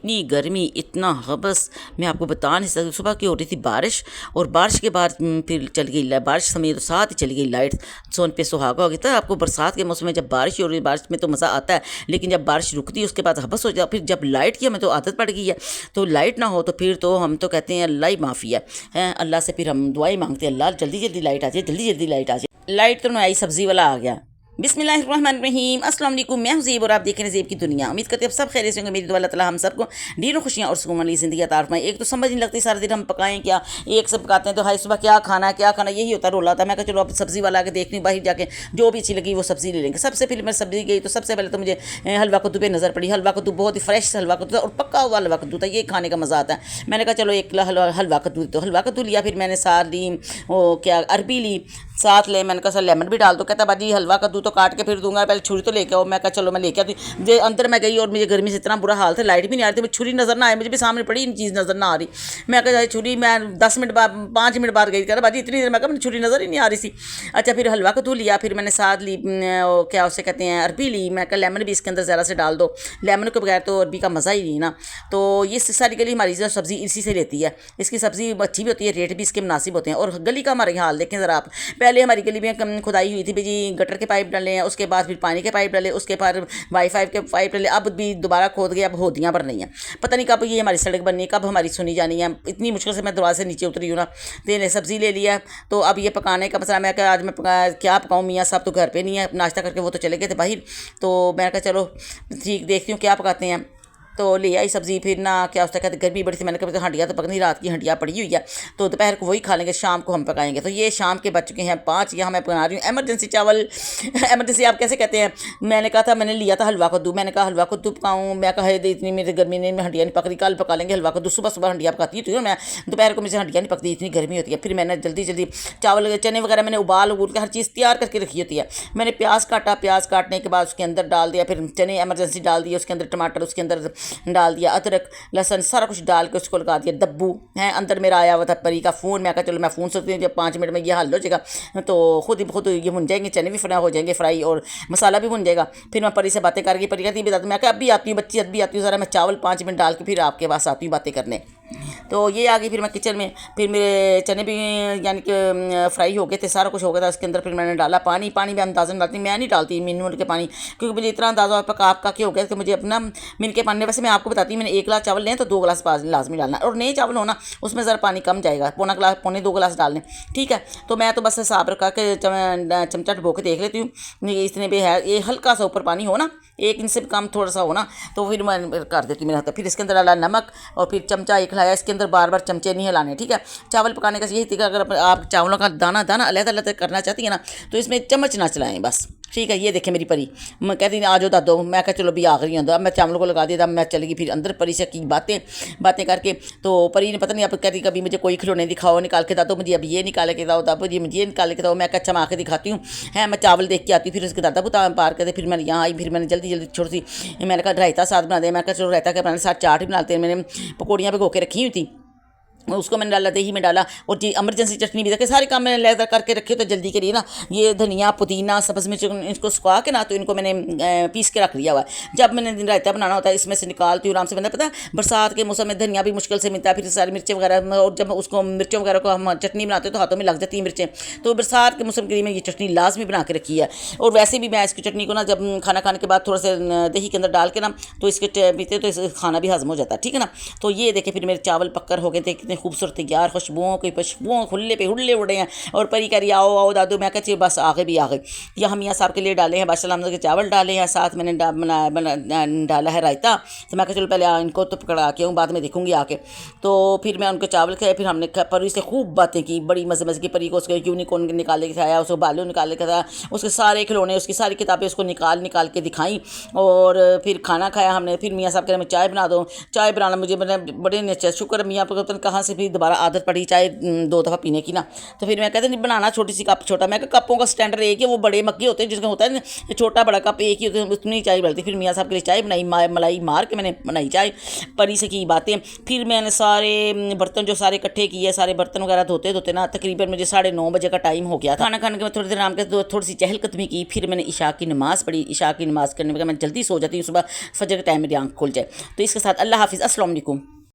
इतनी गर्मी, इतना हबस, मैं आपको बता नहीं सकती। सुबह की हो रही थी बारिश, और बारिश के बाद फिर चल गई बारिश समय तो साथ ही चली गई लाइट। सोन पे सुहागा हो गया था। आपको बरसात के मौसम में जब बारिश हो रही है, बारिश में तो मज़ा आता है, लेकिन जब बारिश रुकती है उसके बाद हबस हो जाता। फिर जब लाइट की हमें तो आदत पड़ गई है, तो लाइट ना हो तो फिर तो हम तो कहते हैं अल्लाह ही माफ़ी है अल्लाह से फिर हम दुआई मांगते हैं, अल्लाह जल्दी जल्दी लाइट आ जाए, जल्दी जल्दी लाइट आ जाए। लाइट तो नहीं आई, सब्ज़ी वाला आ गया। बिस्मिल्लाहिर्रहमानिर्रहीम, अस्सलाम वालेकुम। मैं हूं ज़ेब और आप देख रहे हैं ज़ेब की दुनिया। उम्मीद करते हैं आप सब खैरियत से होंगे। मेरी दुआ अल्लाह ताला हम सबको ढेरों खुशियाँ और सुकून वाली ज़िंदगी अता फरमाए। एक तो समझ नहीं लगती सारा दिन हम पकाएं क्या, एक सब पकाते हैं तो हाय सुबह क्या खाना है, क्या खाना, यही होता रोला था। मैं कहा चलो अब सब्ज़ी वाला आके देख लूँ, बाहर जाके जो भी अच्छी लगी वो सब्ज़ी ले लेंगे। सबसे पहले मैं सब्ज़ी गई तो सबसे पहले तो मुझे हलवा कद्दू पे नज़र पड़ी। हलवा कद्दू बहुत ही फ्रेश हलवा कद्दू था और पक्का हुआ हलवा कद्दू था, ये खाने का मज़ा आता है। मैंने कहा चलो एक हलवा कद्दू, तो हलवा कद्दू लिया। फिर मैंने साथ ली वो क्या अरबी ली साथ ले। मैंने कहा सर लेमन भी डाल दो। कहता बाजी हलवा कद्दू तो काट के फिर दूंगा, पहले छुरी तो लेके आओ। मैं कहा चलो मैं लेके आती हूँ। जो अंदर मैं गई और मुझे गर्मी से इतना बुरा हाल था, लाइट भी नहीं आ रही थी, मुझे छुरी नज़र ना आई, मुझे भी सामने पड़ी इन चीज़ नज़र ना आ रही। मैं कहा छुरी, मैं 10 मिनट बाद 5 मिनट बाद गई, कह रहा बाजी इतनी देर, मैं कहा मुझे छुरी नज़र ही नहीं आ रही थी। अच्छा फिर हलवा कद्दू लिया, फिर मैंने साथ ली क्या उसे कहते हैं अरबी ली। मैं कहा लेमन भी इसके अंदर ज़रा से डाल दो, लेमन के बगैर तो अरबी का मज़ा ही नहीं ना। तो ये सारी गली हमारी सब्ज़ी इसी से लेती है। इसकी सब्ज़ी अच्छी भी होती है, रेट भी इसके मुनासिब होते हैं। और गली का हमारे हाल देखें ज़रा आप। पहले हमारी गली में खुदाई हुई थी भी जी, गटर के पाइप डाले हैं, उसके बाद फिर पानी के पाइप डाले, उसके बाद वाईफाई के पाइप डाले, अब भी दोबारा खोद गए, अब होदियाँ भर नहीं है। पता नहीं कब ये हमारी सड़क बननी है, कब हमारी सुनी जानी है। इतनी मुश्किल से मैं दरवाजे से नीचे उतरी हूँ ना, तो सब्ज़ी ले लिया। तो अब ये पकाने का मसला, मैं क्या आज मैं क्या पकाऊँ, मियाँ साहब तो घर पे नहीं है, नाश्ता करके वो तो चले गए थे बाहर। तो मैं कहा चलो ठीक देखती हूँ क्या पकाते हैं। तो ले आई सब्ज़ी। फिर ना क्या उसका कहते गर्मी बड़ी थी, मैंने कहा हंडिया तो पकनी, रात की हंडिया पड़ी हुई है, तो दोपहर को वही खा लेंगे, शाम को हम पकाएंगे। तो ये शाम के बच चुके हैं 5। यहाँ मैं बना रही हूँ एमरजेंसी चावल। एमरजेंसी आप कैसे कहते हैं। मैंने कहा था, मैंने लिया था हलवा कद्दू, मैंने कहा हलवा कद्दू पकाऊँ। मैं कहा इतनी मेरी गर्मी ने हंडिया नहीं पक रही, कल पका लेंगे हलवा कद्दू। सुबह सुबह हंडिया पकाती थी मैं, दोपहर को मुझे हंडिया नहीं पकती, इतनी गर्मी होती है। फिर मैंने जल्दी जल्दी चावल चने वगैरह मैंने उबाल के हर चीज़ तैयार करके रखी होती है। मैंने प्याज काटा, प्याज काटने के बाद उसके अंदर डाल दिया, फिर चने एमरजेंसी डाल दिए, उसके अंदर टमाटर उसके अंदर डाल दिया, अदरक लहसुन सारा कुछ डाल के उसको लगा दिया। दब्बू है अंदर मेरा आया हुआ था परी का फ़ोन। मैं कहा चलो मैं फ़ोन सोचती हूँ जब 5 मिनट में ये हल हो जाएगा तो खुद ही खुद ये भुन जाएंगे, चने भी फ्राई हो जाएंगे फ्राई, और मसाला भी भुन जाएगा। फिर मैं परी से बातें करके, परी कहती बता, मैं कहा अभी आती हूँ बच्ची, अभी आती हूँ, ज़रा मैं चावल 5 मिनट डाल के फिर आपके पास आती हूँ बातें करने। तो ये आ गई। फिर मैं किचन में, फिर मेरे चने भी यानी कि फ्राई हो गए थे, सारा कुछ हो गया था। उसके अंदर फिर मैंने डाला पानी। पानी में अंदाज़ा डालती, मैं नहीं डालती मिनट के पानी, क्योंकि मुझे इतना अंदाज़ा पका आपका क्या हो गया कि मुझे अपना मिनट के पानी। वैसे मैं आपको बताती हूँ, मैंने 1 गिलास चावल लें तो 2 गिलास लाजमी डालना, और नए चावल होना उसमें ज़रा पानी कम जाएगा, पौने 2 गिलास डालने, ठीक है। तो मैं तो बस हिसाब रखा के चमचा डबो के देख लेती हूँ इतने भी है, ये हल्का सा ऊपर पानी हो ना, 1 इंच से कम थोड़ा सा हो ना, तो फिर मैं कर देती हूँ मेरा। फिर इसके अंदर डाला नमक, और फिर चमचा एक हिलाया। इसके अंदर बार बार चमचे नहीं हिलाने, ठीक है। चावल पकाने का यही तरीका, अगर आप चावलों का दाना दाना अलग-अलग करना चाहती है ना, तो इसमें चम्मच ना चलाएं बस, ठीक है। ये देखें मेरी परी, मैं कहती आ जाओ दादो, मैं कहा चलो भी आ गई अंदर। अब मैं चावलों को लगा दिया, मैं चली गई फिर अंदर परी से की बातें करके। तो परी ने पता नहीं, अब कहती कभी मुझे कोई खिलौने दिखाओ, निकाल के दादो मुझे, अब ये निकाल के दाओ दादो जी, मुझे ये निकाल के दाओ। मैं अच्छा मैं आके दिखाती हूँ है, मैं चावल देख के आती हूँ। फिर उसके दादा बुता पार करते, फिर मैंने यहाँ आई, फिर मैंने जल्दी जल्दी छोटी सी मैंने कहा रायता साथ बना दे। मैं कहा चलो रायता के बनाने साथ चाट भी बनाते हैं। मैंने पकौड़ियाँ भिगो के रखी हुई थी, उसको मैंने डाला, दही में डाला, और जी एमरजेंसी चटनी भी रखे, सारे काम मैंने लेकर करके रखे। तो जल्दी के लिए ना ये धनिया पुदीना सब्ज़ मिर्च इसको सुखा के ना, तो इनको मैंने पीस के रख लिया हुआ है। जब मैंने रायता बनाना होता है इसमें से निकालती हूँ आराम से। मैंने पता है बरसात के मौसम में धनिया भी मुश्किल से मिलता है, फिर सारी मिर्चें वगैरह, और जब उसको मिर्चों वगैरह को हम चटनी बनाते हैं तो हाथों में लग जाती है मिर्चें। तो बरसात के मौसम के लिए मैं ये चटनी लाजमी बना के रखी है। और वैसे भी मैं इसकी चटनी को ना जब खाना खाने के बाद थोड़ा सा दही के अंदर डाल के ना, तो इसके पीते तो खाना भी हजम हो जाता है, ठीक है ना। तो ये देखे फिर मेरे चावल पक्कर हो गए थे, कितने खूबसूरत यार, खुशबुओं खुले पे हुल्ले उड़े हैं। और परी करी आओ आओ दादू, मैं कहती बस आगे भी आ गई। यहाँ मियाँ साहब के लिए डाले हैं बादशाह के चावल डाले हैं, साथ मैंने डाला है रायता। तो मैं कहा चलो पहले इनको तो पकड़ा के हूँ, बाद में देखूँगी आके। तो फिर मैं उनको चावल खाए, फिर हमने परी से खूब बातें की, बड़ी मज़े मज़े की। परी को उसके यूनिकॉर्न निकाल के खाया, उसको बालू निकाल के खाया, उसके सारे खिलौने उसकी सारी किताबें उसको निकाल के दिखाई, और फिर खाना खाया हमने। फिर मियाँ साहब कह रहे मैं चाय बना दो, चाय बनाना मुझे बड़े शुक्र मियाँ पर कहाँ से फिर दोबारा आदत पड़ी चाय 2 दफ़ा पीने की ना, तो फिर मैं कहते नहीं बनाना छोटी सी कप छोटा, मैं कपों का स्टैंडर्ड एक ही, वो बड़े मग्गे होते हैं जिसका होता है छोटा बड़ा कप एक ही होते हैं, उतनी चाय बनती। फिर मियाँ साहब के लिए चाय बनाई, मलाई मार के मैंने बनाई चाय, परी से की बातें। फिर मैंने सारे बर्तन जो सारे इकट्ठे किए, सारे बर्तन वगैरह धोते धोते ना तकरीबन मुझे 9:30 बजे का टाइम हो गया था। खाना खाने के बाद थोड़ी देर आराम के थोड़ी सी चहलकदमी की, फिर मैंने इशा की नमाज़ पढ़ी। इशा की नमाज़ करने के बाद मैं जल्दी सो जाती हूँ, सुबह फजर के टाइम मेरी आँख खुल जाए। तो इसके साथ अल्लाह हाफिज़, अस्सलाम वालेकुम।